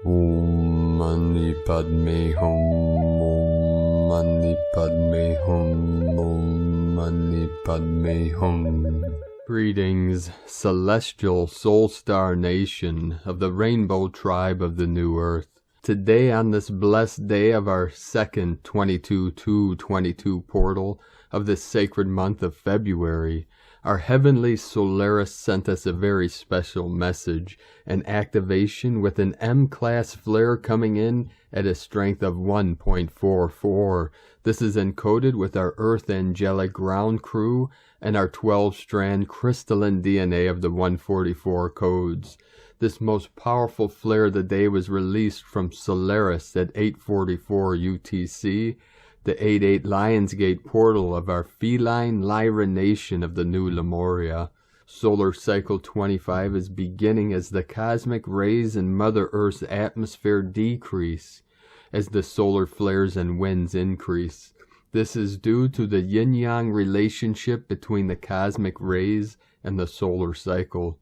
Om Mani Padme Hum, Om Mani Padme Hum, Om Mani Padme Hum. Greetings, celestial soul star nation of the rainbow tribe of the new earth. Today, on this blessed day of our second 22/2/22 portal of this sacred month of February, our heavenly Solaris sent us a very special message, an activation with an M-class flare coming in at a strength of 1.44. This is encoded with our Earth Angelic Ground Crew and our 12-strand crystalline DNA of the 144 codes. This most powerful flare of the day was released from Solaris at 8:44 UTC, the 8-8 Lionsgate portal of our feline Lyra nation of the new Lemuria. Solar cycle 25 is beginning as the cosmic rays in Mother Earth's atmosphere decrease, as the solar flares and winds increase. This is due to the yin-yang relationship between the cosmic rays and the solar cycle.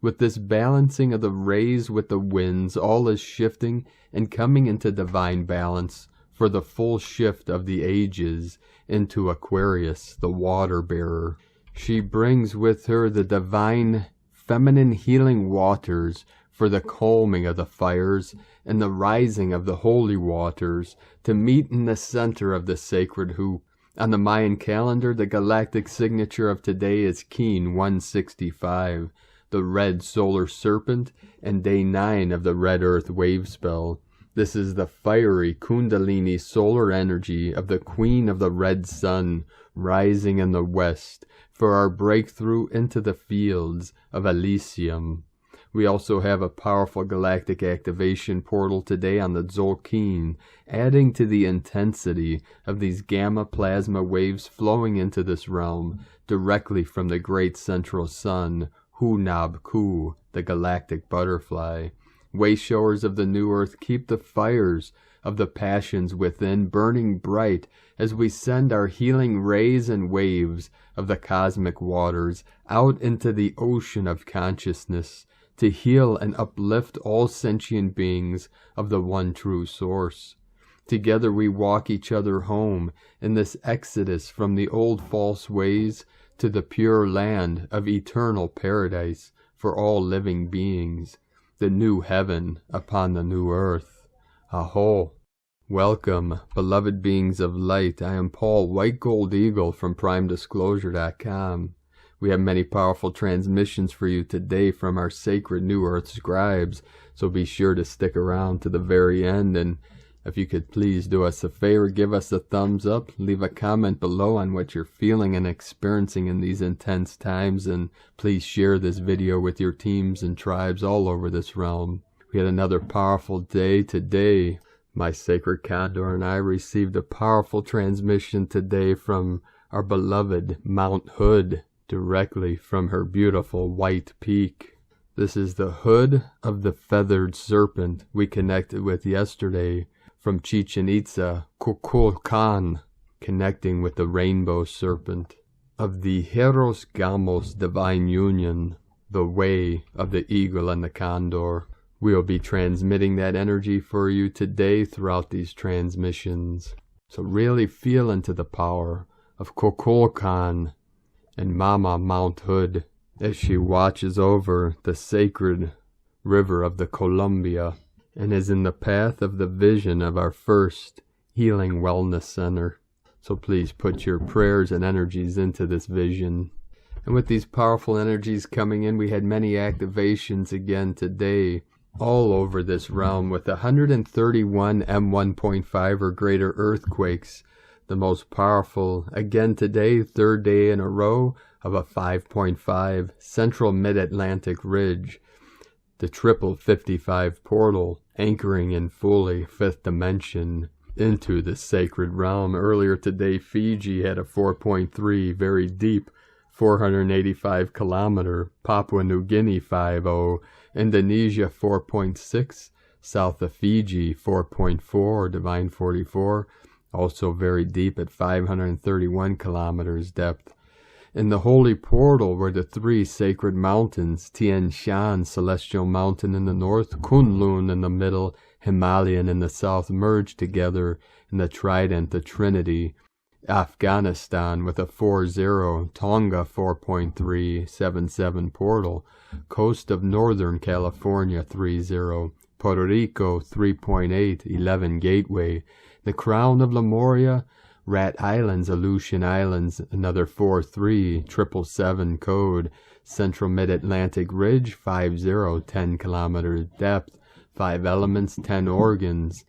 With this balancing of the rays with the winds, all is shifting and coming into divine balance for the full shift of the ages into Aquarius, the water bearer. She brings with her the divine feminine healing waters for the calming of the fires and the rising of the holy waters to meet in the center of the sacred hoop. On the Mayan calendar, the galactic signature of today is Keen 165, the red solar serpent, and day 9 of the red earth wave spell. This is the fiery Kundalini solar energy of the Queen of the Red Sun rising in the west for our breakthrough into the fields of Elysium. We also have a powerful galactic activation portal today on the Tzolk'in, adding to the intensity of these gamma plasma waves flowing into this realm directly from the great central sun, Hunab-Ku, the galactic butterfly. Wayshowers of the new earth, keep the fires of the passions within burning bright as we send our healing rays and waves of the cosmic waters out into the ocean of consciousness to heal and uplift all sentient beings of the one true source. Together we walk each other home in this exodus from the old false ways to the pure land of eternal paradise for all living beings, the new heaven upon the new earth. Aho! Welcome, beloved beings of light. I am Paul, White Gold Eagle from PrimeDisclosure.com. We have many powerful transmissions for you today from our sacred New Earth scribes, so be sure to stick around to the very end, and if you could please do us a favor, give us a thumbs up, leave a comment below on what you're feeling and experiencing in these intense times, and please share this video with your teams and tribes all over this realm. We had another powerful day today. My sacred Condor and I received a powerful transmission today from our beloved Mount Hood, directly from her beautiful white peak. This is the hood of the feathered serpent we connected with yesterday from Chichen Itza, Kukulkan, connecting with the rainbow serpent of the Heros Gamos divine union, the way of the eagle and the condor. We'll be transmitting that energy for you today throughout these transmissions. So really feel into the power of Kukulkan and Mama Mount Hood as she watches over the sacred river of the Columbia and is in the path of the vision of our first healing wellness center. So please put your prayers and energies into this vision. And with these powerful energies coming in, we had many activations again today all over this realm with 131 M1.5 or greater earthquakes. The most powerful, again today, third day in a row of a 5.5 central mid-Atlantic ridge. The triple 55 portal anchoring in fully fifth dimension into the sacred realm. Earlier today, Fiji had a 4.3, very deep, 485 kilometer, Papua New Guinea 5.0, Indonesia 4.6, south of Fiji 4.4, Divine 44, also very deep at 531 kilometers depth. In the holy portal were the 3 sacred mountains, Tian Shan, celestial mountain in the north, Kunlun in the middle, Himalayan in the south, merged together in the trident, the Trinity. Afghanistan with a 40, Tonga 4.377 portal, coast of Northern California 30, Puerto Rico 3.8, 11 gateway, the crown of Lemuria, Rat Islands, Aleutian Islands, another 4.3, 777 code, Central Mid-Atlantic Ridge 50, 10 kilometers depth, 5 elements, 10 organs,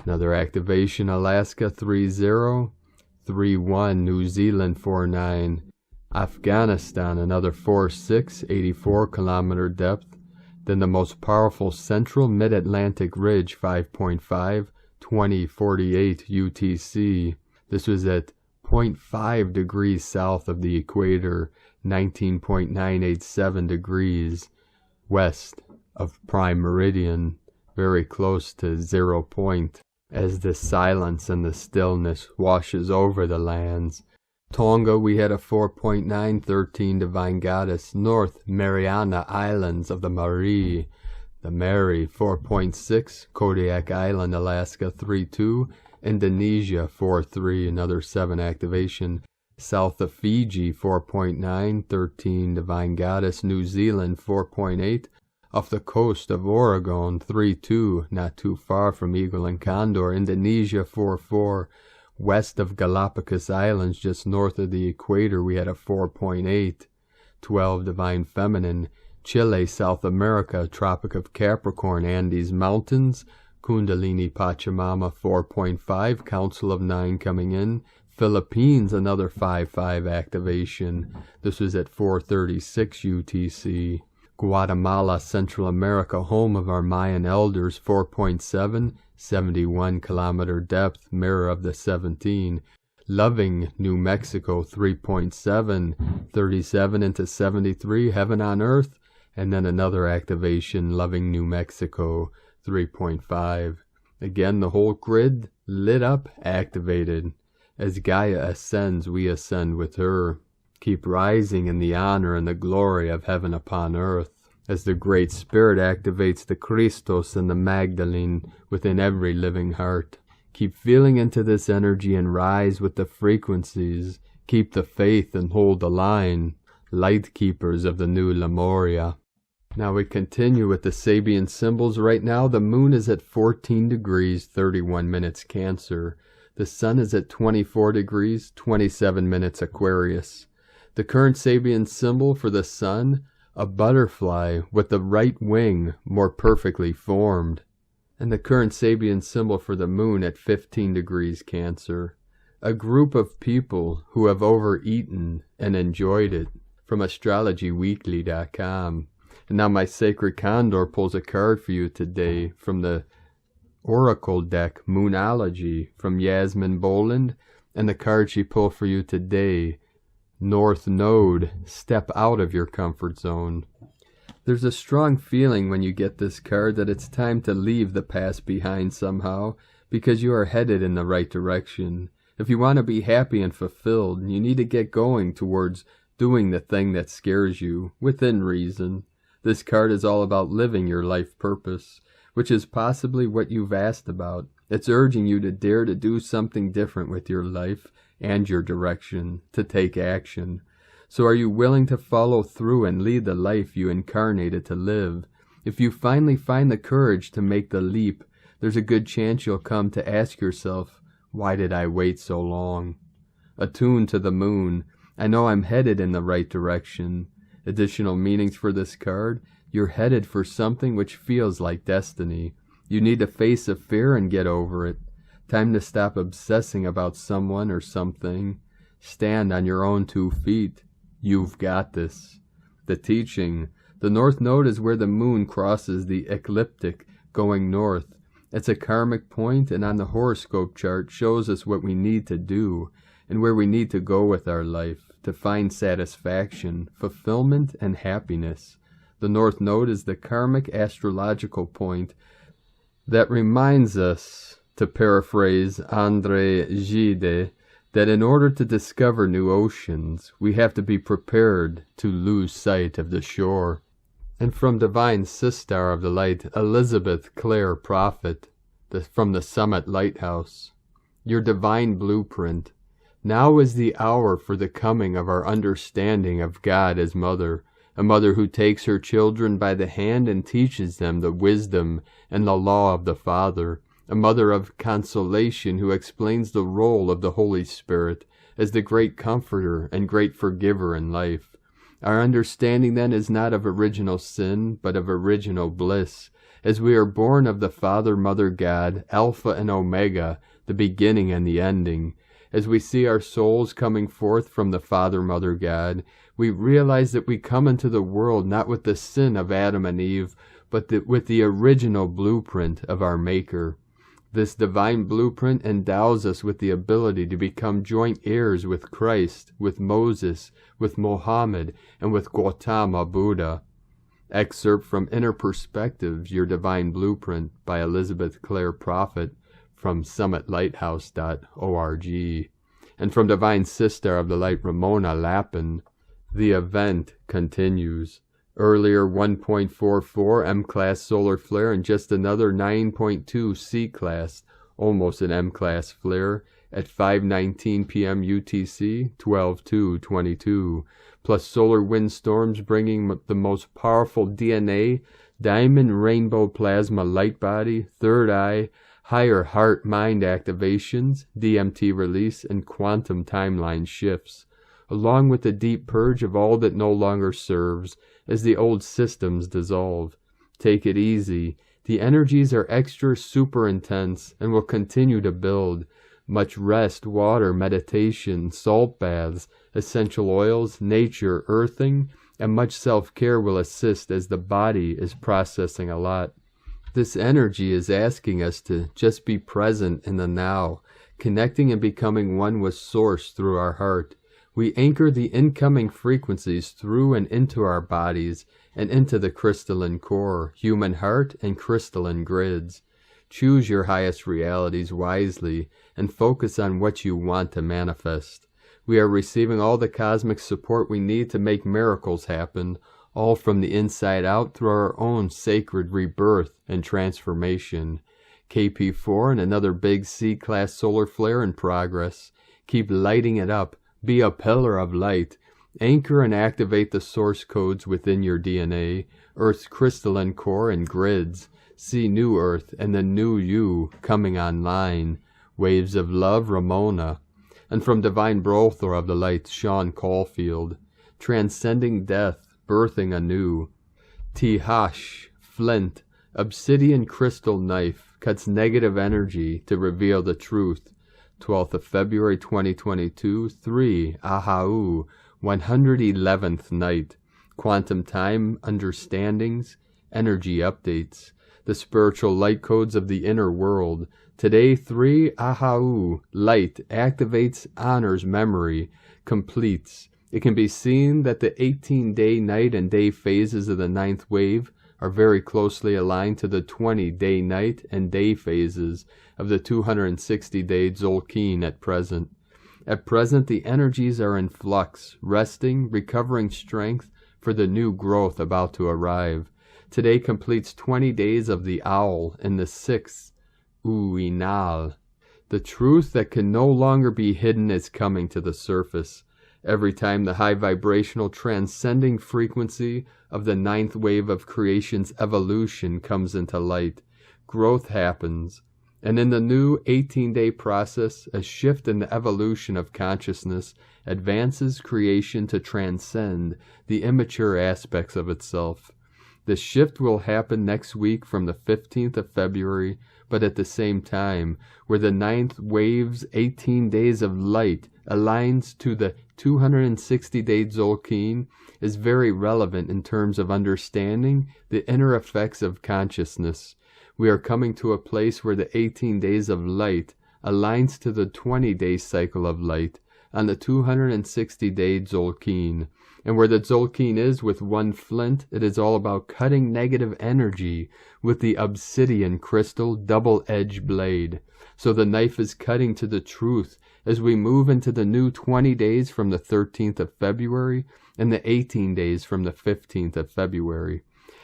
another activation, Alaska 30, 31, New Zealand 49, Afghanistan, another 46, 84 kilometer depth, then the most powerful Central Mid-Atlantic Ridge 5.5, 2048 UTC. This was at 0.5 degrees south of the equator, 19.987 degrees west of prime meridian, very close to 0 point, as the silence and the stillness washes over the lands. Tonga, we had a 4.913 divine goddess, North Mariana Islands of the Marie, the Mary 4.6, Kodiak Island, Alaska 3.2, Indonesia 4.3, another 7 activation, south of Fiji 4.9, 13 divine goddess, New Zealand 4.8, off the coast of Oregon 3.2, not too far from Eagle and Condor, Indonesia 4.4, west of Galapagos Islands, just north of the equator, we had a 4.8, 12 divine feminine, Chile, South America, Tropic of Capricorn, Andes Mountains, Kundalini Pachamama 4.5, Council of 9 coming in, Philippines, another 5.5 activation, this was at 4:36 UTC, Guatemala, Central America, home of our Mayan elders, 4.7, 71 kilometer depth, mirror of the 17. Loving, New Mexico, 3.7, 37 into 73, heaven on earth. And then another activation, Loving, New Mexico, 3.5. Again, the whole grid lit up, activated. As Gaia ascends, we ascend with her. Keep rising in the honor and the glory of heaven upon earth, as the Great Spirit activates the Christos and the Magdalene within every living heart. Keep feeling into this energy and rise with the frequencies. Keep the faith and hold the line. Light keepers of the new Lemuria. Now we continue with the Sabian symbols. Right now the moon is at 14 degrees, 31 minutes Cancer. The sun is at 24 degrees, 27 minutes Aquarius. The current Sabian symbol for the sun, a butterfly with the right wing more perfectly formed. And the current Sabian symbol for the moon at 15 degrees Cancer. A group of people who have overeaten and enjoyed it, from astrologyweekly.com. And now my sacred Condor pulls a card for you today from the Oracle deck, Moonology, from Yasmin Boland. And the card she pulled for you today, North Node, step out of your comfort zone. There's a strong feeling when you get this card that it's time to leave the past behind somehow, because you are headed in the right direction. If you want to be happy and fulfilled, you need to get going towards doing the thing that scares you, within reason. This card is all about living your life purpose, which is possibly what you've asked about. It's urging you to dare to do something different with your life and your direction, to take action. So are you willing to follow through and lead the life you incarnated to live? If you finally find the courage to make the leap, there's a good chance you'll come to ask yourself, why did I wait so long? Attuned to the moon, I know I'm headed in the right direction. Additional meanings for this card, you're headed for something which feels like destiny. You need to face a fear and get over it. Time to stop obsessing about someone or something. Stand on your own 2 feet. You've got this. The teaching. The North Node is where the moon crosses the ecliptic, going north. It's a karmic point, and on the horoscope chart shows us what we need to do and where we need to go with our life to find satisfaction, fulfillment, and happiness. The North Node is the karmic astrological point that reminds us, to paraphrase André Gide, that in order to discover new oceans, we have to be prepared to lose sight of the shore. And from Divine Sister of the Light, Elizabeth Clare Prophet, from the Summit Lighthouse, your divine blueprint. Now is the hour for the coming of our understanding of God as Mother, a mother who takes her children by the hand and teaches them the wisdom and the law of the Father, a mother of consolation who explains the role of the Holy Spirit as the great comforter and great forgiver in life. Our understanding then is not of original sin, but of original bliss, as we are born of the Father, Mother God, Alpha and Omega, the beginning and the ending. As we see our souls coming forth from the Father, Mother God, we realize that we come into the world not with the sin of Adam and Eve, but with the original blueprint of our Maker. This divine blueprint endows us with the ability to become joint heirs with Christ, with Moses, with Mohammed, and with Gautama Buddha. Excerpt from Inner Perspectives, Your Divine Blueprint by Elizabeth Clare Prophet from summitlighthouse.org. And from Divine Sister of the Light, Ramona Lappin, the event continues. Earlier 1.44 M-class solar flare and just another 9.2 C-class, almost an M-class flare, at 5:19 p.m. UTC, 12/2/22, plus solar wind storms bringing the most powerful DNA, diamond rainbow plasma light body, third eye, higher heart-mind activations, DMT release, and quantum timeline shifts, along with the deep purge of all that no longer serves as the old systems dissolve. Take it easy. The energies are extra super intense and will continue to build. Much rest, water, meditation, salt baths, essential oils, nature, earthing, and much self-care will assist as the body is processing a lot. This energy is asking us to just be present in the now, connecting and becoming one with Source through our heart. We anchor the incoming frequencies through and into our bodies and into the crystalline core, human heart, and crystalline grids. Choose your highest realities wisely and focus on what you want to manifest. We are receiving all the cosmic support we need to make miracles happen, all from the inside out through our own sacred rebirth and transformation. KP4 and another big C-class solar flare in progress. Keep lighting it up. Be a pillar of light. Anchor and activate the source codes within your DNA, Earth's crystalline core and grids. See New Earth and the new you coming online. Waves of Love, Ramona. And from Divine Brother of the Light, Sean Caulfield. Transcending death, birthing anew. Tihash, flint, obsidian crystal knife, cuts negative energy to reveal the truth. 12th of February 2022, 3, Ahau, 111th night. Quantum time understandings, energy updates. The spiritual light codes of the inner world. Today, 3, Ahau, light, activates, honors memory, completes. It can be seen that the 18-day night and day phases of the ninth wave are very closely aligned to the 20-day night and day phases of the 260-day Tzolk'in at present. At present, the energies are in flux, resting, recovering strength for the new growth about to arrive. Today completes 20 days of the owl in the 6th Uinal. The truth that can no longer be hidden is coming to the surface. Every time the high vibrational transcending frequency of the ninth wave of creation's evolution comes into light, growth happens. And in the new 18-day process, a shift in the evolution of consciousness advances creation to transcend the immature aspects of itself. The shift will happen next week from the 15th of February, but at the same time, where the ninth wave's 18 days of light aligns to the 260-day Tzolk'in, is very relevant in terms of understanding the inner effects of consciousness. We are coming to a place where the 18 days of light aligns to the 20-day cycle of light, on the 260-day Tzolk'in. And where the Tzolk'in is with one flint, it is all about cutting negative energy with the obsidian crystal double-edged blade. So the knife is cutting to the truth as we move into the new 20 days from the 13th of February and the 18 days from the 15th of February.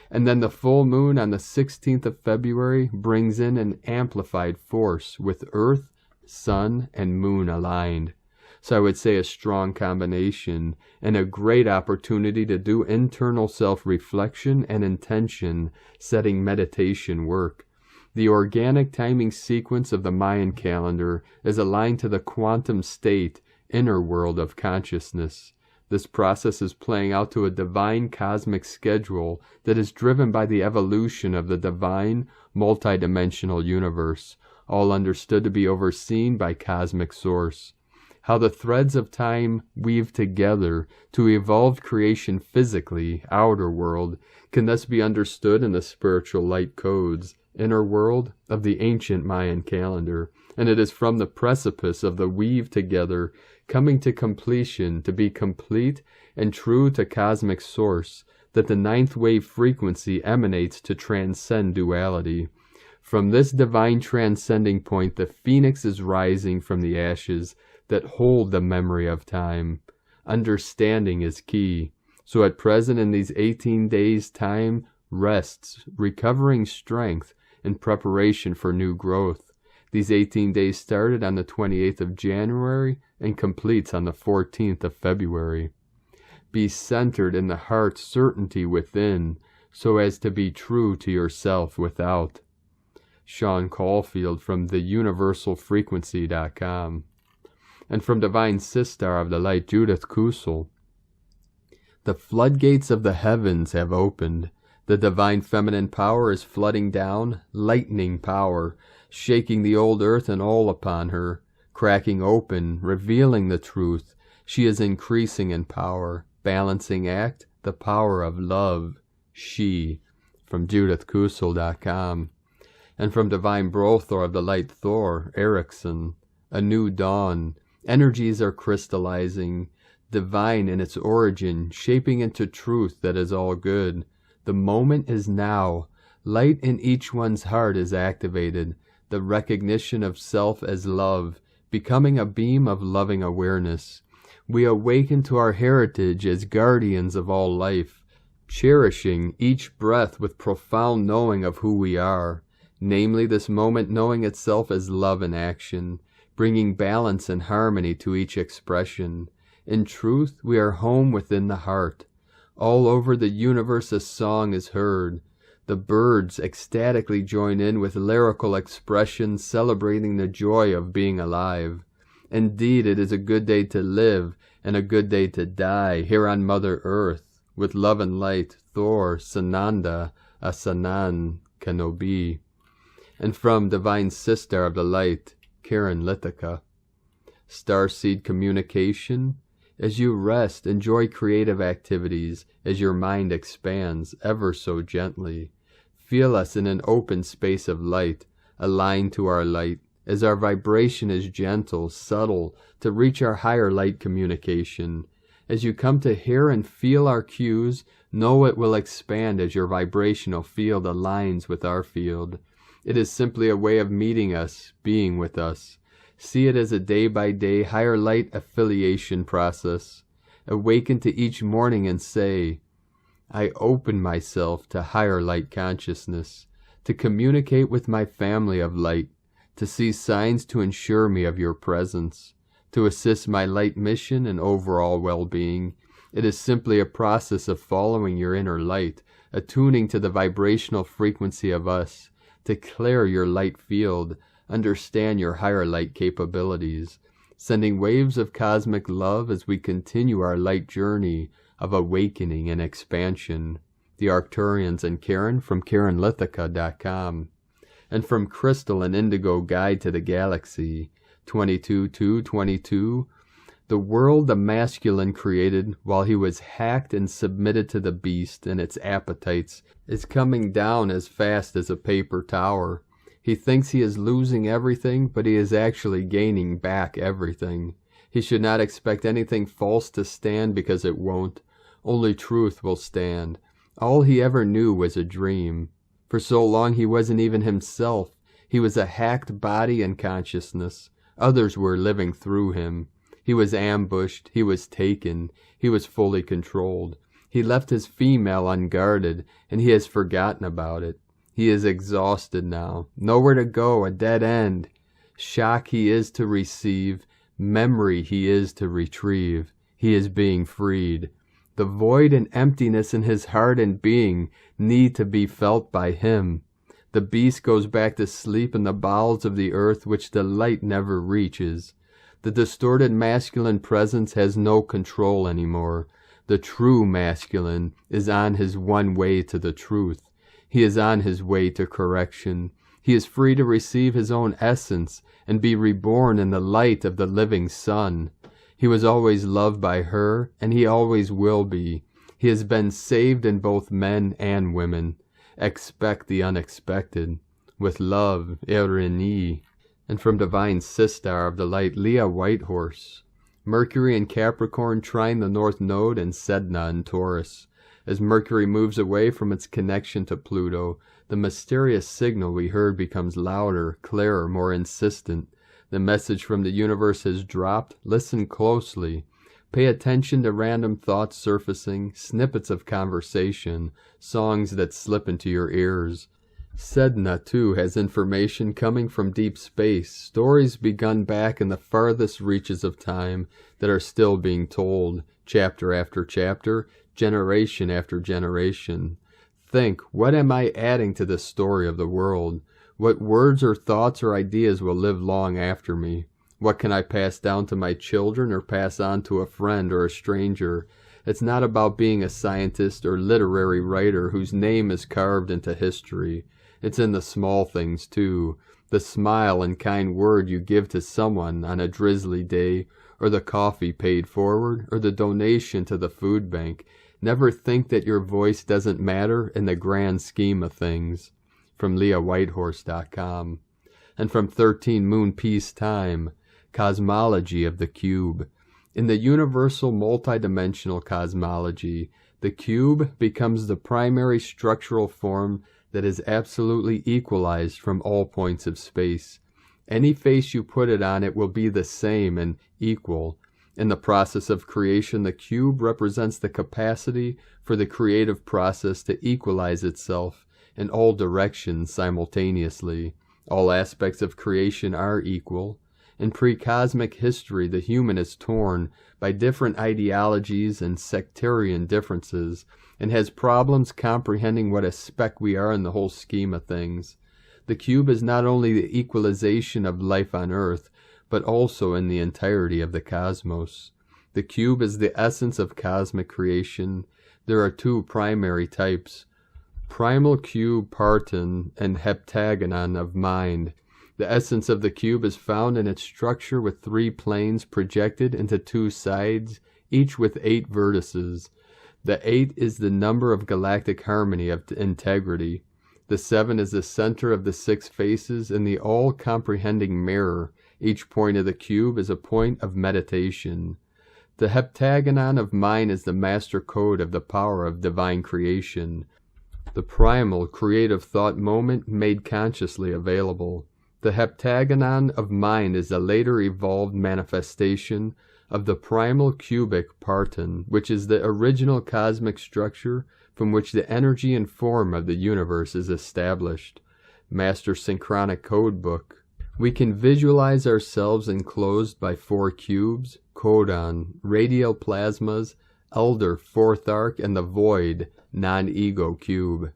And then the full moon on the 16th of February brings in an amplified force with Earth, Sun, and Moon aligned. So I would say a strong combination and a great opportunity to do internal self-reflection and intention setting meditation work. The organic timing sequence of the Mayan calendar is aligned to the quantum state, inner world of consciousness. This process is playing out to a divine cosmic schedule that is driven by the evolution of the divine multidimensional universe, all understood to be overseen by cosmic source. How the threads of time weave together to evolve creation physically, outer world, can thus be understood in the spiritual light codes, inner world, of the ancient Mayan calendar, and it is from the precipice of the weave together, coming to completion, to be complete and true to cosmic source, that the ninth wave frequency emanates to transcend duality. From this divine transcending point, the phoenix is rising from the ashes that hold the memory of time. Understanding is key. So at present in these 18 days, time rests, recovering strength in preparation for new growth. These 18 days started on the 28th of January and completes on the 14th of February. Be centered in the heart's certainty within, so as to be true to yourself without. Sean Caulfield from theuniversalfrequency.com. And from Divine Sistar of the Light, Judith Kusel. The floodgates of the heavens have opened. The divine feminine power is flooding down, lightning power, shaking the old earth and all upon her, cracking open, revealing the truth. She is increasing in power. Balancing act, the power of love. She, from JudithKusel.com. And from Divine Brothor of the Light, Thor Erickson. A new dawn. Energies are crystallizing, divine in its origin, shaping into truth that is all good. The moment is now. Light in each one's heart is activated. The recognition of self as love, becoming a beam of loving awareness. We awaken to our heritage as guardians of all life, cherishing each breath with profound knowing of who we are, namely this moment knowing itself as love in action, bringing balance and harmony to each expression. In truth, we are home within the heart. All over the universe a song is heard. The birds ecstatically join in with lyrical expressions celebrating the joy of being alive. Indeed, it is a good day to live and a good day to die here on Mother Earth. With love and light, Thor, Sananda, Asanan, Kenobi. And from Divine Sister of the Light, Karen Lithica. Starseed communication. As you rest, enjoy creative activities as your mind expands ever so gently. Feel us in an open space of light, aligned to our light, as our vibration is gentle, subtle, to reach our higher light communication. As you come to hear and feel our cues, know it will expand as your vibrational field aligns with our field. It is simply a way of meeting us, being with us. See it as a day-by-day higher light affiliation process. Awaken to each morning and say, I open myself to higher light consciousness, to communicate with my family of light, to see signs to ensure me of your presence, to assist my light mission and overall well-being. It is simply a process of following your inner light, attuning to the vibrational frequency of us, to clear your light field, understand your higher light capabilities, sending waves of cosmic love as we continue our light journey of awakening and expansion. The Arcturians and Karen from KarenLithica.com. And from Crystal and Indigo Guide to the Galaxy, 22-2-22, the world the masculine created while he was hacked and submitted to the beast and its appetites is coming down as fast as a paper tower. He thinks he is losing everything, but he is actually gaining back everything. He should not expect anything false to stand, because it won't. Only truth will stand. All he ever knew was a dream. For so long he wasn't even himself. He was a hacked body and consciousness. Others were living through him. He was ambushed. He was taken. He was fully controlled. He left his female unguarded, and he has forgotten about it. He is exhausted now. Nowhere to go, a dead end. Shock he is to receive. Memory he is to retrieve. He is being freed. The void and emptiness in his heart and being need to be felt by him. The beast goes back to sleep in the bowels of the earth, which the light never reaches. The distorted masculine presence has no control anymore. The true masculine is on his one way to the truth. He is on his way to correction. He is free to receive his own essence and be reborn in the light of the living sun. He was always loved by her, and he always will be. He has been saved in both men and women. Expect the unexpected. With love, Irini. And from divine Sistar of the light, Leah Whitehorse. Mercury in Capricorn trine the North Node and Sedna in Taurus. As Mercury moves away from its connection to Pluto, the mysterious signal we heard becomes louder, clearer, more insistent. The message from the universe has dropped. Listen closely. Pay attention to random thoughts surfacing, snippets of conversation, songs that slip into your ears. Sedna, too, has information coming from deep space, stories begun back in the farthest reaches of time that are still being told, chapter after chapter, generation after generation. Think, what am I adding to the story of the world? What words or thoughts or ideas will live long after me? What can I pass down to my children or pass on to a friend or a stranger? It's not about being a scientist or literary writer whose name is carved into history. It's in the small things, too. The smile and kind word you give to someone on a drizzly day, or the coffee paid forward, or the donation to the food bank. Never think that your voice doesn't matter in the grand scheme of things. From LeahWhitehorse.com. And from 13 Moon Peace Time, Cosmology of the Cube. In the universal multidimensional cosmology, the cube becomes the primary structural form that is absolutely equalized from all points of space. Any face you put it on, it will be the same and equal. In the process of creation, the cube represents the capacity for the creative process to equalize itself in all directions simultaneously. All aspects of creation are equal. In pre-cosmic history, the human is torn by different ideologies and sectarian differences, and has problems comprehending what a speck we are in the whole scheme of things. The cube is not only the equalization of life on Earth, but also in the entirety of the cosmos. The cube is the essence of cosmic creation. There are two primary types: primal cube parton and heptagonon of mind. The essence of the cube is found in its structure with 3 planes projected into 2 sides, each with 8 vertices. The 8 is the number of galactic harmony of integrity. The 7 is the center of the 6 faces and the all-comprehending mirror. Each point of the cube is a point of meditation. The heptagonon of mind is the master code of the power of divine creation, the primal creative thought moment made consciously available. The heptagonon of mind is a later evolved manifestation of the primal cubic parton, which is the original cosmic structure from which the energy and form of the universe is established. Master Synchronic Code Book. We can visualize ourselves enclosed by 4 cubes: codon, radial plasmas, elder, 4th arc, and the void, non-ego cube.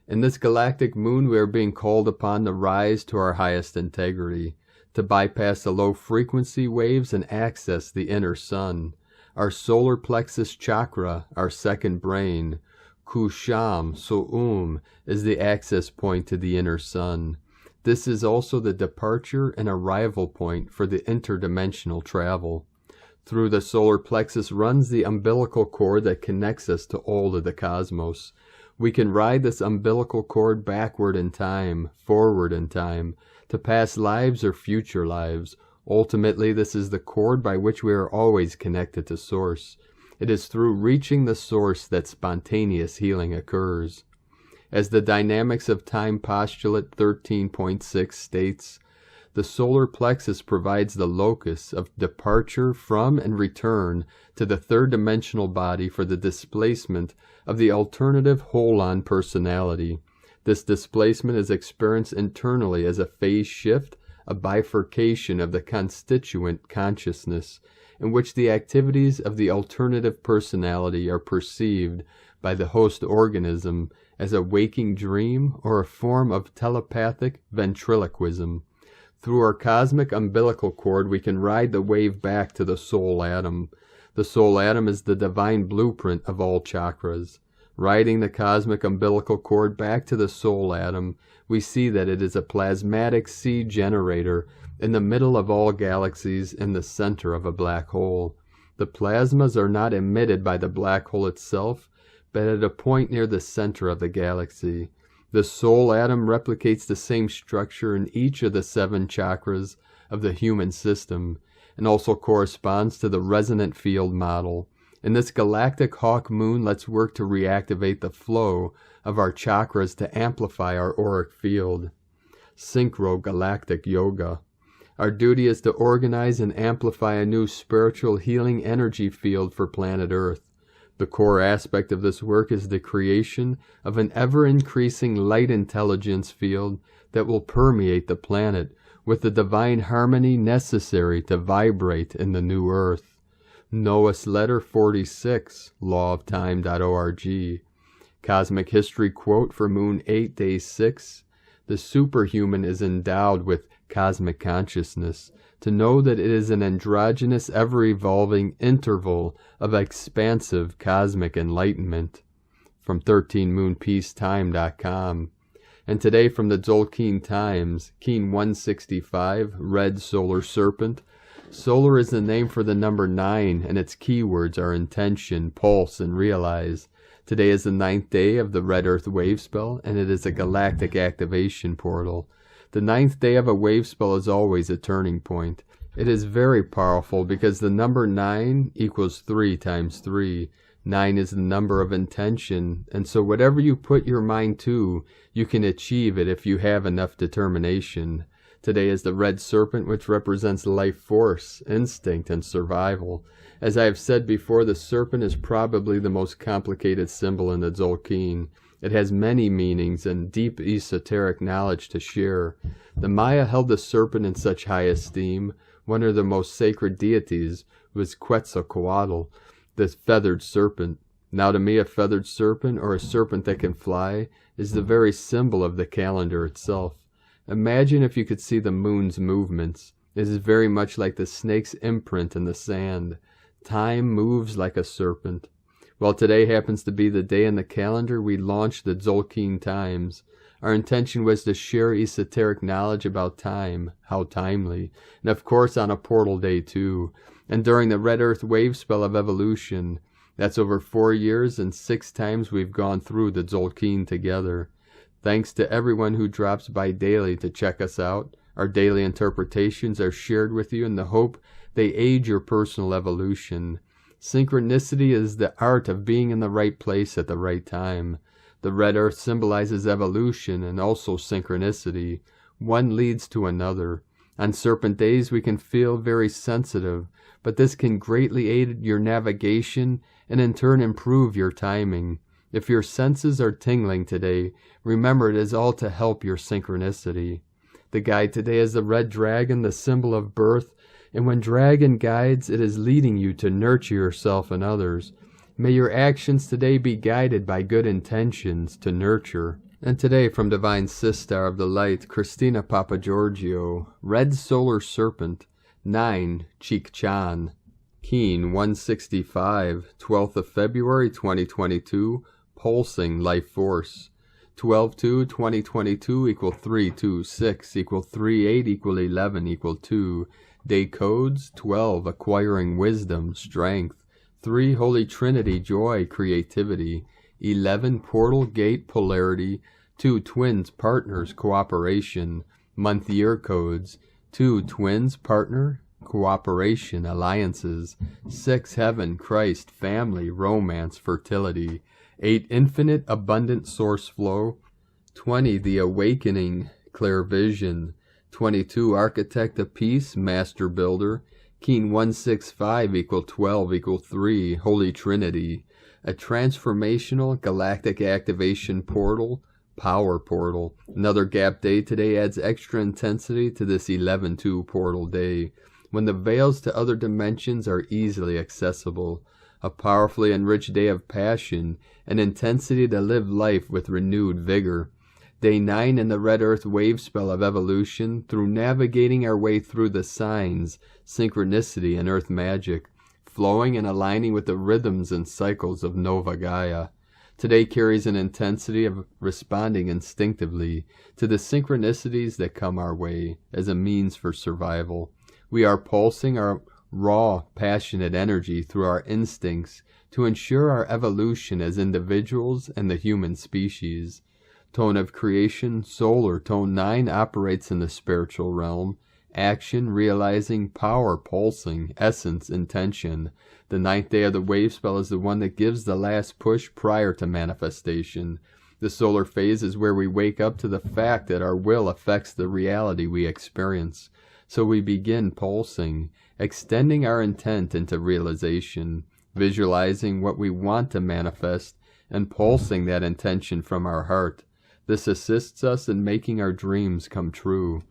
In this galactic moon, we are being called upon to rise to our highest integrity, to bypass the low-frequency waves and access the inner sun. Our solar plexus chakra, our second brain, Kuxam, Suum, is the access point to the inner sun. This is also the departure and arrival point for the interdimensional travel. Through the solar plexus runs the umbilical cord that connects us to all of the cosmos. We can ride this umbilical cord backward in time, forward in time, to past lives or future lives, Ultimately, this is the cord by which we are always connected to Source. It is through reaching the Source that spontaneous healing occurs. As the Dynamics of Time Postulate 13.6 states, the solar plexus provides the locus of departure from and return to the third-dimensional body for the displacement of the alternative whole-on personality. This displacement is experienced internally as a phase shift, a bifurcation of the constituent consciousness, in which the activities of the alternative personality are perceived by the host organism as a waking dream or a form of telepathic ventriloquism. Through our cosmic umbilical cord, we can ride the wave back to the soul atom. The soul atom is the divine blueprint of all chakras. Riding the cosmic umbilical cord back to the soul atom, we see that it is a plasmatic seed generator in the middle of all galaxies in the center of a black hole. The plasmas are not emitted by the black hole itself, but at a point near the center of the galaxy. The soul atom replicates the same structure in each of the 7 chakras of the human system, and also corresponds to the resonant field model. And this galactic hawk moon lets work to reactivate the flow of our chakras to amplify our auric field. Synchro-galactic yoga. Our duty is to organize and amplify a new spiritual healing energy field for planet Earth. The core aspect of this work is the creation of an ever-increasing light intelligence field that will permeate the planet with the divine harmony necessary to vibrate in the new Earth. Noah's Letter 46, lawoftime.org. Cosmic History quote for Moon 8, Day 6. The superhuman is endowed with cosmic consciousness, to know that it is an androgynous, ever-evolving interval of expansive cosmic enlightenment. From 13moonpeacetime.com. And today from the Tzolk'in Times, Keen 165, Red Solar Serpent. Solar is the name for the number 9, and its keywords are intention, pulse, and realize. Today is the 9th day of the Red Earth wave spell, and it is a galactic activation portal. The 9th day of a wave spell is always a turning point. It is very powerful because the number 9 equals 3 times 3. 9 is the number of intention, and so whatever you put your mind to, you can achieve it if you have enough determination. Today is the red serpent, which represents life force, instinct, and survival. As I have said before, the serpent is probably the most complicated symbol in the Tzolk'in. It has many meanings and deep esoteric knowledge to share. The Maya held the serpent in such high esteem. One of the most sacred deities was Quetzalcoatl, the feathered serpent. Now to me, a feathered serpent, or a serpent that can fly, is the very symbol of the calendar itself. Imagine if you could see the moon's movements. It is very much like the snake's imprint in the sand. Time moves like a serpent. While today happens to be the day in the calendar, we launched the Tzolk'in Times. Our intention was to share esoteric knowledge about time, how timely, and of course on a portal day too, and during the Red Earth wave spell of evolution. That's over 4 years and 6 times we've gone through the Tzolk'in together. Thanks to everyone who drops by daily to check us out. Our daily interpretations are shared with you in the hope they aid your personal evolution. Synchronicity is the art of being in the right place at the right time. The red earth symbolizes evolution and also synchronicity. One leads to another. On serpent days we can feel very sensitive, but this can greatly aid your navigation and in turn improve your timing. If your senses are tingling today, remember it is all to help your synchronicity. The guide today is the red dragon, the symbol of birth, and when dragon guides, it is leading you to nurture yourself and others. May your actions today be guided by good intentions to nurture. And today from Divine Sistar of the Light, Christina Papagiorgio, Red Solar Serpent, 9, Chikchan, Keen 165, 12th of February 2022, Pulsing Life Force. 12/2/2022 equal 326 equal 38 equal 11 equal 2. Day codes 12 acquiring wisdom, strength, 3 Holy Trinity joy, creativity, 11 portal gate polarity, 2 twins partners cooperation. Month year codes 2. Twins, partner, cooperation, alliances. 6. Heaven, Christ, family, romance, fertility. 8. Infinite, abundant source flow. 20. The awakening, clear vision. 22. Architect of peace, master builder. Keen 165 equal 12 equal 3, Holy Trinity. A transformational galactic activation portal, power portal. Another gap day today adds extra intensity to this 11-2 portal day, when the veils to other dimensions are easily accessible. A powerfully enriched day of passion and intensity to live life with renewed vigor. Day 9 in the Red Earth wave spell of evolution, through navigating our way through the signs, synchronicity, and earth magic, flowing and aligning with the rhythms and cycles of Nova Gaia. Today carries an intensity of responding instinctively to the synchronicities that come our way as a means for survival. We are pulsing our raw, passionate energy through our instincts to ensure our evolution as individuals and the human species. Tone of creation, solar, tone 9 operates in the spiritual realm. Action, realizing, power, pulsing, essence, intention. The 9th day of the wave spell is the one that gives the last push prior to manifestation. The solar phase is where we wake up to the fact that our will affects the reality we experience. So we begin pulsing, extending our intent into realization, visualizing what we want to manifest, and pulsing that intention from our heart. This assists us in making our dreams come true.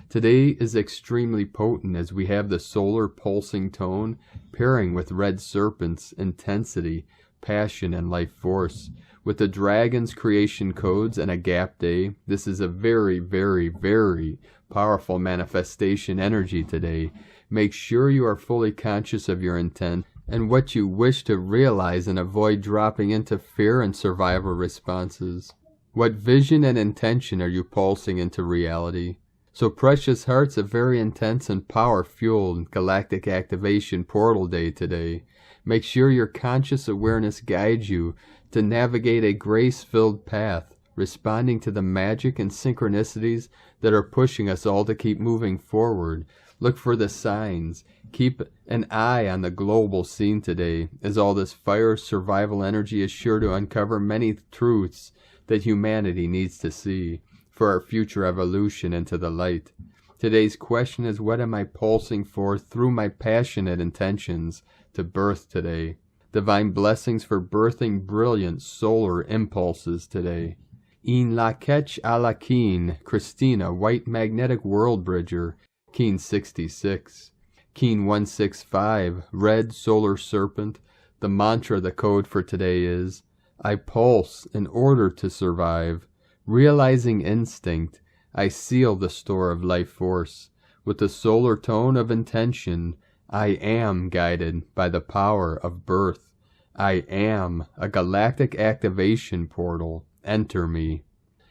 Today is extremely potent as we have the solar pulsing tone pairing with red serpent's intensity, passion, and life force. With the dragon's creation codes and a gap day, this is a very, very, very powerful manifestation energy today. Make sure you are fully conscious of your intent and what you wish to realize, and avoid dropping into fear and survival responses. What vision and intention are you pulsing into reality? So precious hearts, a very intense and power-fueled galactic activation portal day today. Make sure your conscious awareness guides you to navigate a grace-filled path, responding to the magic and synchronicities that are pushing us all to keep moving forward. Look for the signs. Keep an eye on the global scene today, as all this fire survival energy is sure to uncover many truths that humanity needs to see for our future evolution into the light. Today's question is, what am I pulsing for through my passionate intentions to birth today? Divine blessings for birthing brilliant solar impulses today. In la ketch a la keen, Christina, white magnetic world bridger, Keen 66. Keen 165, red solar serpent. The mantra, the code for today is, I pulse in order to survive. Realizing instinct, I seal the store of life force. With the solar tone of intention, I am guided by the power of birth. I am a galactic activation portal. Enter me.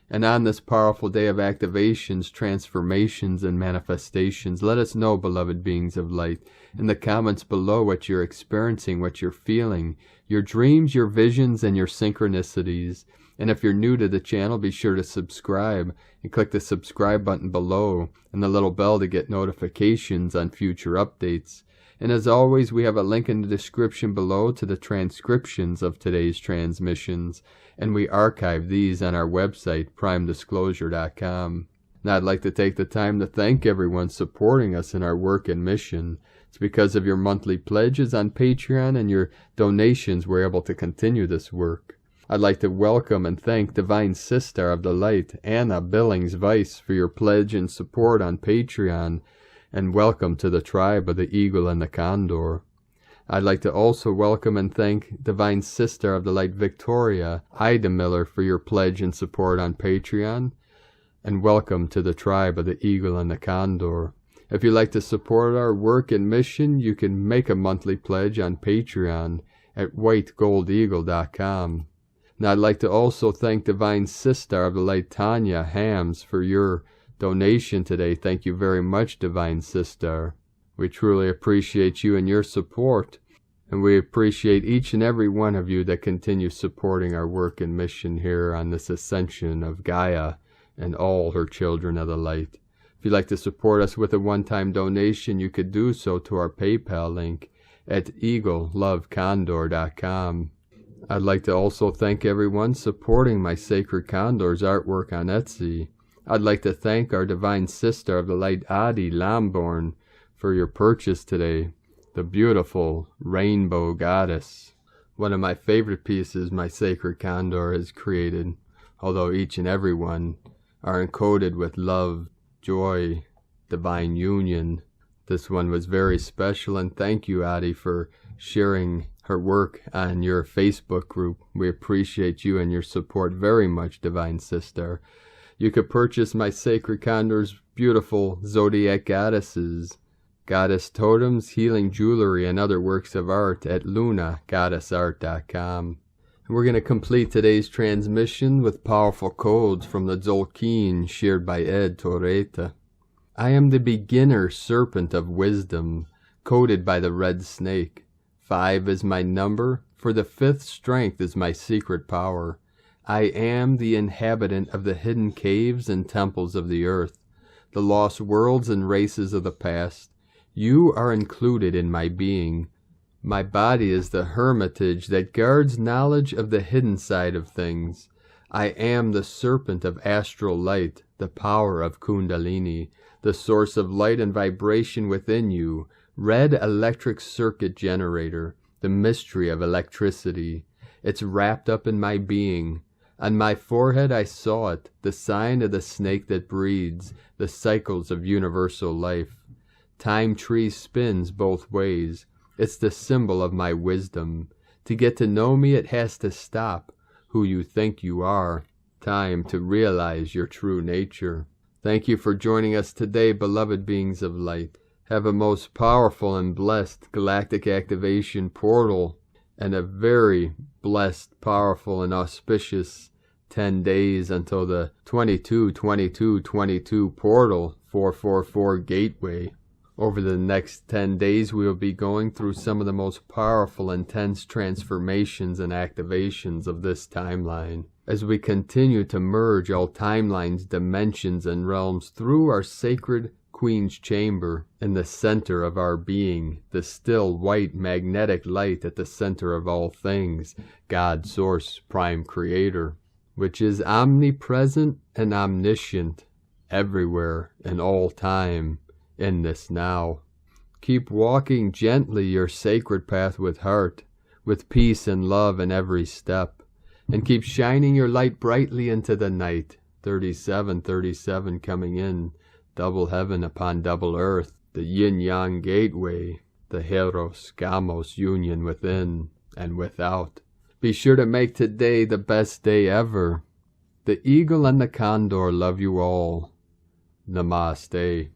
And on this powerful day of activations, transformations, and manifestations, let us know, beloved beings of light, in the comments below what you're experiencing, what you're feeling, your dreams, your visions, and your synchronicities. And if you're new to the channel, be sure to subscribe and click the subscribe button below and the little bell to get notifications on future updates. And as always, we have a link in the description below to the transcriptions of today's transmissions, and we archive these on our website, primedisclosure.com. Now, I'd like to take the time to thank everyone supporting us in our work and mission. It's because of your monthly pledges on Patreon and your donations we're able to continue this work. I'd like to welcome and thank Divine Sister of the Light, Anna Billings Weiss, for your pledge and support on Patreon, and welcome to the tribe of the Eagle and the Condor. I'd like to also welcome and thank Divine Sister of the Light, Victoria Ida Miller, for your pledge and support on Patreon, and welcome to the tribe of the Eagle and the Condor. If you'd like to support our work and mission, you can make a monthly pledge on Patreon at whitegoldeagle.com. Now, I'd like to also thank Divine Sister of the Light, Tanya Hams, for your donation today. Thank you very much, Divine Sister. We truly appreciate you and your support, and we appreciate each and every one of you that continue supporting our work and mission here on this ascension of Gaia and all her children of the light. If you'd like to support us with a one-time donation, you could do so to our PayPal link at eaglelovecondor.com. I'd like to also thank everyone supporting my Sacred Condor's artwork on Etsy. I'd like to thank our Divine Sister of the Light, Adi Lamborn, for your purchase today, the beautiful Rainbow Goddess. One of my favorite pieces my Sacred Condor has created, although each and every one are encoded with love, joy, divine union. This one was very special, and thank you, Adi, for sharing her work on your Facebook group. We appreciate you and your support very much, Divine Sister. You could purchase my Sacred Condor's beautiful zodiac goddesses, goddess totems, healing jewelry, and other works of art at lunagoddessart.com. We're going to complete today's transmission with powerful codes from the Tzolk'in shared by Ed Torreta. I am the beginner serpent of wisdom, coded by the red snake. 5 is my number, for the 5th strength is my secret power. I am the inhabitant of the hidden caves and temples of the earth, the lost worlds and races of the past. You are included in my being. My body is the hermitage that guards knowledge of the hidden side of things. I am the serpent of astral light, the power of Kundalini, the source of light and vibration within you, red electric circuit generator, the mystery of electricity. It's wrapped up in my being. On my forehead I saw it, the sign of the snake that breeds, the cycles of universal life. Time tree spins both ways. It's the symbol of my wisdom. To get to know me, it has to stop who you think you are. Time to realize your true nature. Thank you for joining us today, beloved beings of light. Have a most powerful and blessed galactic activation portal and a very blessed, powerful, and auspicious 10 days until the 22-22-22 portal 444 gateway. Over the next 10 days, we will be going through some of the most powerful, intense transformations and activations of this timeline, as we continue to merge all timelines, dimensions, and realms through our sacred Queen's Chamber in the center of our being, the still white magnetic light at the center of all things, God, Source, Prime Creator, which is omnipresent and omniscient, everywhere, in all time, in this now. Keep walking gently your sacred path with heart, with peace and love in every step, and keep shining your light brightly into the night. 3737 coming in, double heaven upon double earth, the yin-yang gateway, the Eros Gamos union within and without. Be sure to make today the best day ever. The eagle and the condor love you all. Namaste.